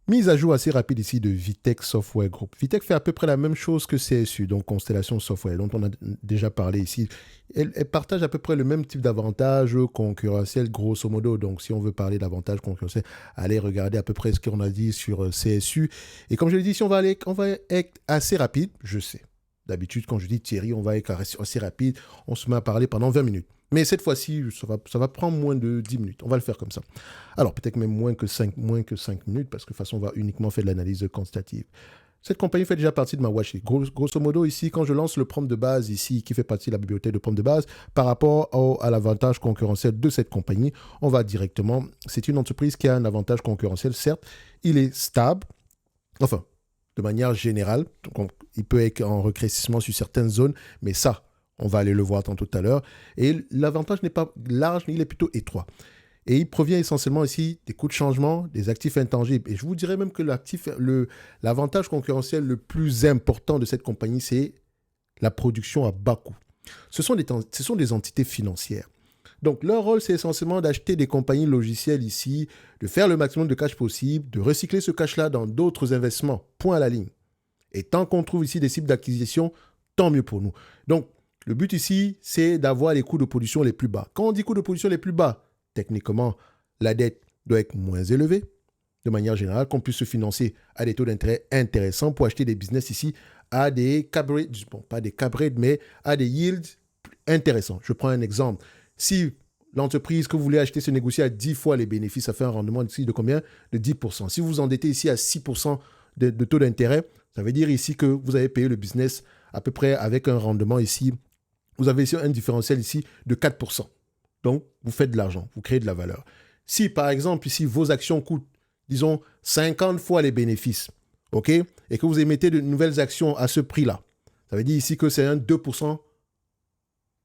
Mise à jour assez rapide ici de Vitech Software Group. Vitech fait à peu près la même chose que CSU, donc Constellation Software, dont on a déjà parlé ici. Elle partage à peu près le même type d'avantages concurrentiels, grosso modo. Donc, si on veut parler d'avantages concurrentiels, allez regarder à peu près ce qu'on a dit sur CSU. Et comme je l'ai dit, si on va être assez rapide, je sais. D'habitude, quand je dis Thierry, on va être assez rapide. On se met à parler pendant 20 minutes. Mais cette fois-ci, ça va prendre moins de 10 minutes. On va le faire comme ça. Alors, peut-être même moins que 5 minutes, parce que de toute façon, on va uniquement faire de l'analyse quantitative. Cette compagnie fait déjà partie de ma watchlist. Grosso modo, ici, quand je lance le prompt de base, ici, qui fait partie de la bibliothèque de prompt de base, par rapport à l'avantage concurrentiel de cette compagnie, on va directement. C'est une entreprise qui a un avantage concurrentiel, certes, il est stable, enfin, de manière générale, donc, il peut être en rétrécissement sur certaines zones, mais ça, on va aller le voir tantôt tout à l'heure. Et l'avantage n'est pas large, mais il est plutôt étroit. Et il provient essentiellement ici des coûts de changement, des actifs intangibles. Et je vous dirais même que l'avantage concurrentiel le plus important de cette compagnie, c'est la production à bas coût. Ce sont des entités financières. Donc, leur rôle, c'est essentiellement d'acheter des compagnies logicielles ici, de faire le maximum de cash possible, de recycler ce cash-là dans d'autres investissements. Point à la ligne. Et tant qu'on trouve ici des cibles d'acquisition, tant mieux pour nous. Donc, le but ici, c'est d'avoir les coûts de production les plus bas. Quand on dit coûts de production les plus bas, techniquement, la dette doit être moins élevée, de manière générale, qu'on puisse se financer à des taux d'intérêt intéressants pour acheter des business ici à des cap rates, bon, pas des cap rates, mais à des yields intéressants. Je prends un exemple. Si l'entreprise que vous voulez acheter se négocie à 10 fois les bénéfices, ça fait un rendement ici de combien? De 10%. Si vous vous endettez ici à 6% de taux d'intérêt, ça veut dire ici que vous avez payé le business à peu près avec un rendement ici. Vous avez ici un différentiel ici de 4%. Donc, vous faites de l'argent, vous créez de la valeur. Si, par exemple, ici, vos actions coûtent, disons, 50 fois les bénéfices, OK, et que vous émettez de nouvelles actions à ce prix-là, ça veut dire ici que c'est un 2%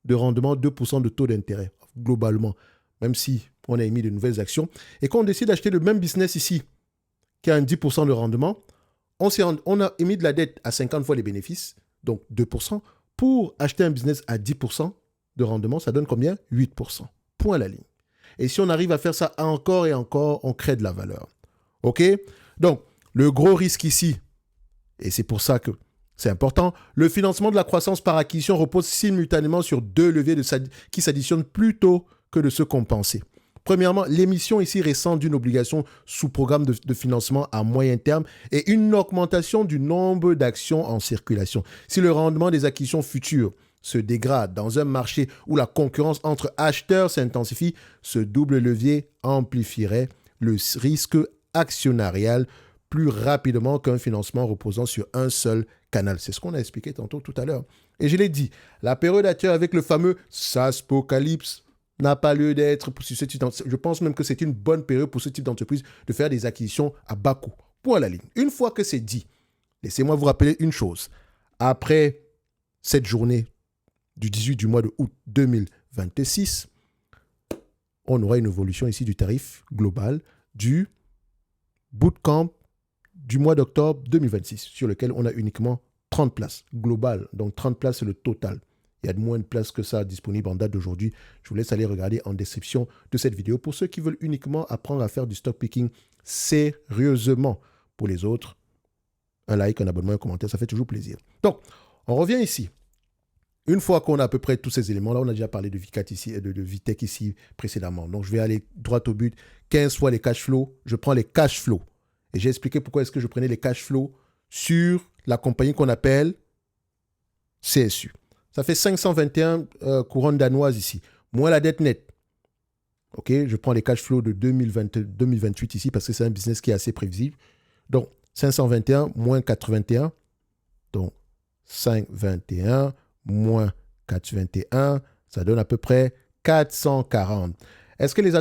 de rendement, 2% de taux d'intérêt, globalement, même si on a émis de nouvelles actions, et qu'on décide d'acheter le même business ici, qui a un 10% de rendement, on a émis de la dette à 50 fois les bénéfices, donc 2%, pour acheter un business à 10% de rendement, ça donne combien? 8%. Point à la ligne. Et si on arrive à faire ça encore et encore, on crée de la valeur. OK? Donc, le gros risque ici, et c'est pour ça que c'est important, le financement de la croissance par acquisition repose simultanément sur deux leviers qui s'additionnent plutôt que de se compenser. Premièrement, l'émission ici récente d'une obligation sous programme de financement à moyen terme et une augmentation du nombre d'actions en circulation. Si le rendement des acquisitions futures se dégrade dans un marché où la concurrence entre acheteurs s'intensifie, ce double levier amplifierait le risque actionnarial plus rapidement qu'un financement reposant sur un seul canal. C'est ce qu'on a expliqué tantôt tout à l'heure. Et je l'ai dit, la période actuelle avec le fameux SaaSpocalypse n'a pas lieu d'être pour ce type d'entreprise. Je pense même que c'est une bonne période pour ce type d'entreprise de faire des acquisitions à bas coût. Point à la ligne. Une fois que c'est dit, laissez-moi vous rappeler une chose. Après cette journée du 18 du mois de août 2026, on aura une évolution ici du tarif global du bootcamp du mois d'octobre 2026, sur lequel on a uniquement 30 places globales. Donc 30 places, c'est le total. Il y a moins de places que ça disponibles en date d'aujourd'hui. Je vous laisse aller regarder en description de cette vidéo. Pour ceux qui veulent uniquement apprendre à faire du stock picking sérieusement, pour les autres, un like, un abonnement, un commentaire, ça fait toujours plaisir. Donc, on revient ici. Une fois qu'on a à peu près tous ces éléments, là, on a déjà parlé de VCAT ici et de Vitech ici précédemment. Donc, je vais aller droit au but. 15 fois les cash flows. Je prends les cash flows. Et j'ai expliqué pourquoi est-ce que je prenais les cash flows sur la compagnie qu'on appelle CSU. Ça fait 521 couronnes danoises ici. Moins la dette nette. OK, je prends les cash flows de 2028 ici parce que c'est un business qui est assez prévisible. Donc, 521 moins 421. Donc, 521 moins 421, ça donne à peu près 440. Est-ce que les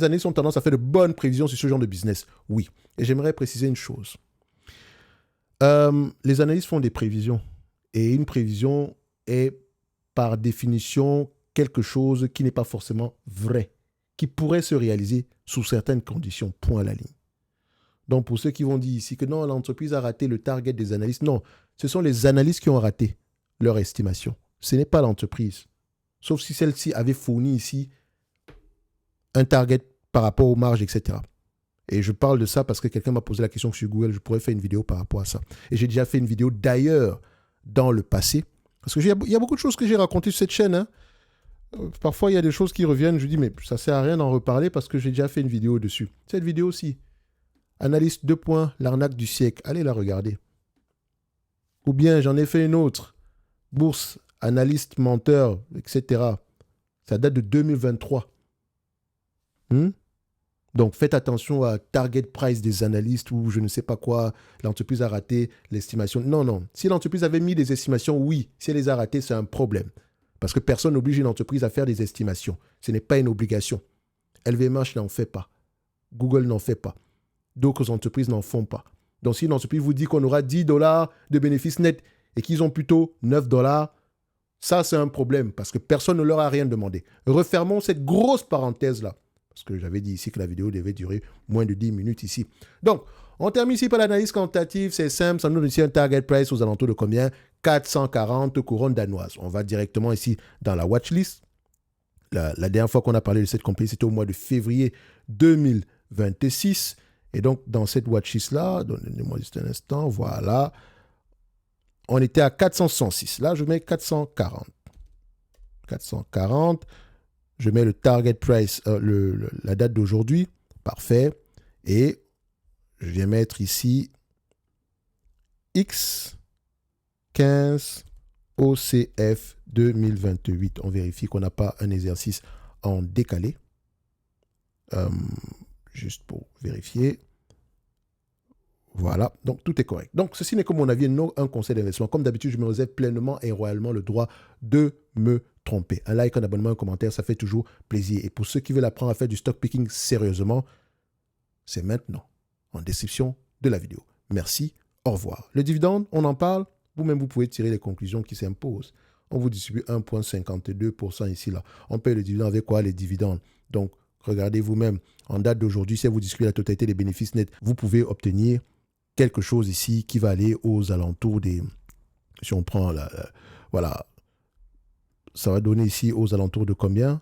analystes ont tendance à faire de bonnes prévisions sur ce genre de business? Oui. Et j'aimerais préciser une chose. Les analystes font des prévisions. Et une prévision est, par définition, quelque chose qui n'est pas forcément vrai, qui pourrait se réaliser sous certaines conditions, point à la ligne. Donc, pour ceux qui vont dire ici que non, l'entreprise a raté le target des analystes, non, ce sont les analystes qui ont raté leur estimation. Ce n'est pas l'entreprise. Sauf si celle-ci avait fourni ici un target par rapport aux marges, etc. Et je parle de ça parce que quelqu'un m'a posé la question sur Google, je pourrais faire une vidéo par rapport à ça. Et j'ai déjà fait une vidéo d'ailleurs dans le passé. Parce qu'il y a beaucoup de choses que j'ai racontées sur cette chaîne. Hein. Parfois, il y a des choses qui reviennent. Je dis, mais ça ne sert à rien d'en reparler parce que j'ai déjà fait une vidéo dessus. Cette vidéo aussi. Analyse 2 points, l'arnaque du siècle. Allez la regarder. Ou bien, j'en ai fait une autre. Bourse, analyste, menteur, etc. Ça date de 2023. Donc, faites attention à target price des analystes ou je ne sais pas quoi. L'entreprise a raté l'estimation. Non, non. Si l'entreprise avait mis des estimations, oui. Si elle les a ratées, c'est un problème. Parce que personne n'oblige une entreprise à faire des estimations. Ce n'est pas une obligation. LVMH n'en fait pas. Google n'en fait pas. D'autres entreprises n'en font pas. Donc, si une entreprise vous dit qu'on aura 10 $ de bénéfices nets et qu'ils ont plutôt 9 $, ça, c'est un problème parce que personne ne leur a rien demandé. Refermons cette grosse parenthèse-là. Parce que j'avais dit ici que la vidéo devait durer moins de 10 minutes ici. Donc, on termine ici par l'analyse quantitative. C'est simple. Ça nous donne ici un target price aux alentours de combien? 440 couronnes danoises. On va directement ici dans la watchlist. La dernière fois qu'on a parlé de cette compagnie, c'était au mois de février 2026. Et donc, dans cette watchlist-là, donnez-moi juste un instant, voilà. On était à 466. Là, je mets 440. 440. Je mets le target price, la date d'aujourd'hui. Parfait. Et je viens mettre ici X15 OCF 2028. On vérifie qu'on n'a pas un exercice en décalé. Juste pour vérifier. Voilà, donc tout est correct. Donc ceci n'est que mon avis, non un conseil d'investissement. Comme d'habitude, je me réserve pleinement et royalement le droit de me tromper. Un like, un abonnement, un commentaire, ça fait toujours plaisir. Et pour ceux qui veulent apprendre à faire du stock picking sérieusement, c'est maintenant, en description de la vidéo. Merci, au revoir. Le dividende, on en parle. Vous-même, vous pouvez tirer les conclusions qui s'imposent. On vous distribue 1,52% ici, là. On paye le dividende avec quoi? Les dividendes. Donc, regardez vous-même. En date d'aujourd'hui, si vous distribuez la totalité des bénéfices nets, vous pouvez obtenir quelque chose ici qui va aller aux alentours des... Si on prend voilà, ça va donner ici aux alentours de combien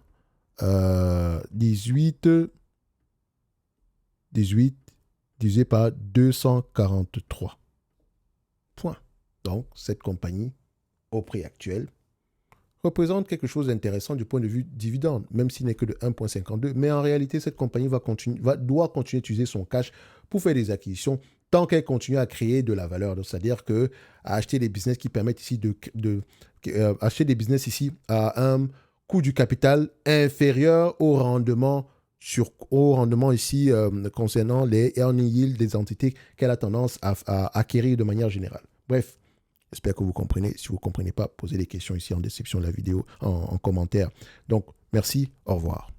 18 divisé par 243 points. Donc, cette compagnie, au prix actuel, représente quelque chose d'intéressant du point de vue dividende, même s'il n'est que de 1,52. Mais en réalité, cette compagnie doit continuer d'utiliser son cash pour faire des acquisitions tant qu'elle continue à créer de la valeur. C'est-à-dire que à acheter des business qui permettent ici acheter des business ici à un coût du capital inférieur au rendement ici concernant les earning yield des entités qu'elle a tendance à acquérir de manière générale. Bref, j'espère que vous comprenez. Si vous ne comprenez pas, posez des questions ici en description de la vidéo, en commentaire. Donc, merci, au revoir.